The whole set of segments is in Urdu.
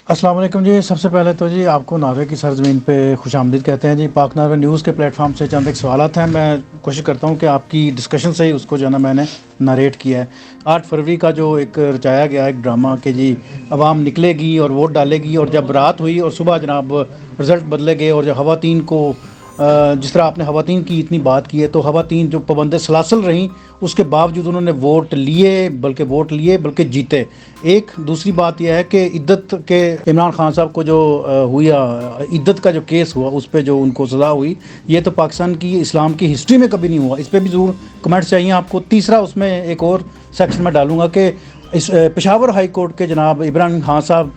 السلام علیکم جی. سب سے پہلے تو جی آپ کو ناروے کی سرزمین پہ خوش آمدید کہتے ہیں جی. پاک ناروے نیوز کے پلیٹ فارم سے چند ایک سوالات ہیں, میں کوشش کرتا ہوں کہ آپ کی ڈسکشن سے ہی اس کو جو ہے نا میں نے نریٹ کیا ہے. 8 فروری کا جو ایک رچایا گیا ایک ڈرامہ کہ جی عوام نکلے گی اور ووٹ ڈالے گی, اور جب رات ہوئی اور صبح جناب رزلٹ بدلے گئے, اور جب خواتین کو جس طرح آپ نے خواتین کی اتنی بات کی ہے, تو خواتین جو پابند سلاسل رہیں اس کے باوجود انہوں نے ووٹ بلکہ جیتے. ایک دوسری بات یہ ہے کہ عدت کے عمران خان صاحب کو جو عدت کا جو کیس ہوا اس پہ جو ان کو سزا ہوئی, یہ تو پاکستان کی اسلام کی ہسٹری میں کبھی نہیں ہوا. اس پہ بھی ضرور کمنٹس چاہیے آپ کو. تیسرا اس میں ایک اور سیکشن میں ڈالوں گا کہ اس پشاور ہائی کورٹ کے جناب ابراہیم خان صاحب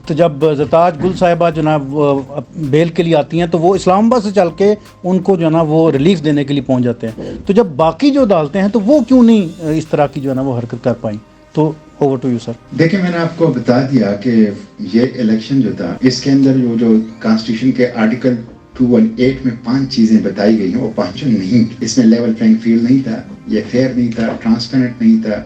جب زرتاج گل صاحبہ جناب بیل کے لیے آتی ہیں تو وہ اسلام آباد سے چل کے ان کو جو ہے نا وہ ریلیف دینے کے لیے پہنچ جاتے ہیں. تو جب باقی جو عدالتیں ہیں تو وہ کیوں نہیں اس طرح کی جو ہے نا وہ حرکت کر پائیں؟ تو اوور ٹو یو سر. دیکھیں, میں نے آپ کو بتا دیا کہ یہ الیکشن جو تھا اس کے اندر جو کانسٹیٹیوشن کے آرٹیکل 218 میں 5 چیزیں بتائی گئی ہیں وہ 5 نہیں. اس میں لیول پلینگ فیلڈ نہیں تھا, یہ فیئر نہیں تھا, ٹرانسپیرنٹ نہیں تھا,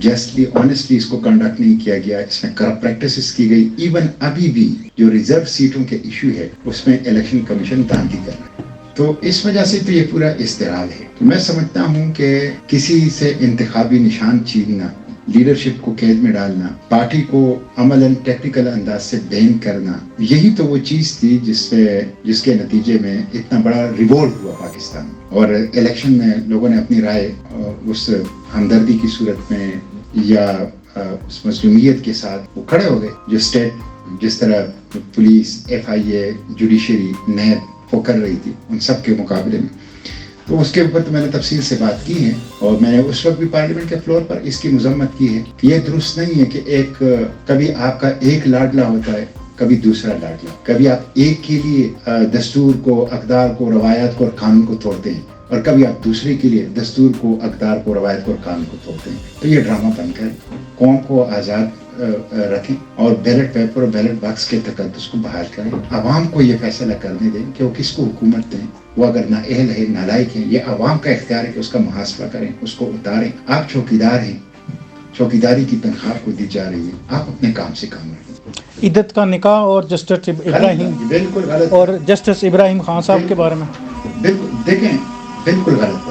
جسٹلی آنیسٹلی اس کو کنڈکٹ نہیں کیا گیا, اس میں کرپٹ پریکٹسز کی گئی. ایون ابھی بھی جو ریزرو سیٹوں کے ایشو ہے اس میں الیکشن کمیشن دھاندلی کر رہا ہے. تو اس وجہ سے تو یہ پورا اضطراب ہے. تو میں سمجھتا ہوں کہ کسی سے انتخابی نشان چھیننا, لیڈرشپ کو قید میں ڈالنا, پارٹی کو عملاً ٹیکنیکل انداز سے بین کرنا, یہی تو وہ چیز تھی جس کے نتیجے میں اتنا بڑا ریوولٹ ہوا پاکستان میں. اور الیکشن میں لوگوں نے اپنی رائے اس ہمدردی کی صورت میں یا اس مظلومیت کے ساتھ وہ کھڑے ہو گئے. جو اسٹیٹ جس طرح پولیس, FIA, جوڈیشری, نیب وہ کر رہی تھی ان سب کے مقابلے میں. تو اس کے اوپر تو میں نے تفصیل سے بات کی ہے, اور میں نے اس وقت بھی پارلیمنٹ کے فلور پر اس کی مذمت کی ہے کہ یہ درست نہیں ہے کہ کبھی آپ کا ایک لاڈلا ہوتا ہے, کبھی دوسرا لاڈلا, کبھی آپ ایک کے لیے دستور کو, اقدار کو, روایات کو اور قانون کو توڑتے ہیں, اور کبھی آپ دوسرے کے لیے دستور کو, اقدار کو, روایت کو اور قانون کو توڑتے ہیں. تو یہ ڈرامہ بن کر قوم کو آزاد رکھیں اور بیلٹ پیپر اور بیلٹ باکس کے تقدس کو بحال کریں. عوام کو یہ فیصلہ کرنے دیں کہ وہ کس کو حکومت دیں. وہ اگر نااہل ہے, نالائق ہیں, یہ عوام کا اختیار ہے کہ اس کا محاسبہ کریں, اس کو اتاریں. آپ چوکیدار ہیں, چوکیداری کی تنخواہ کو دی جا رہی ہے, آپ اپنے کام سے کام رکھیں. عدت کا نکاح اور جسٹس ابراہیم بالکل غلط اور جسٹس ابراہیم خان صاحب کے بارے میں بالکل دیکھیں بالکل غلط.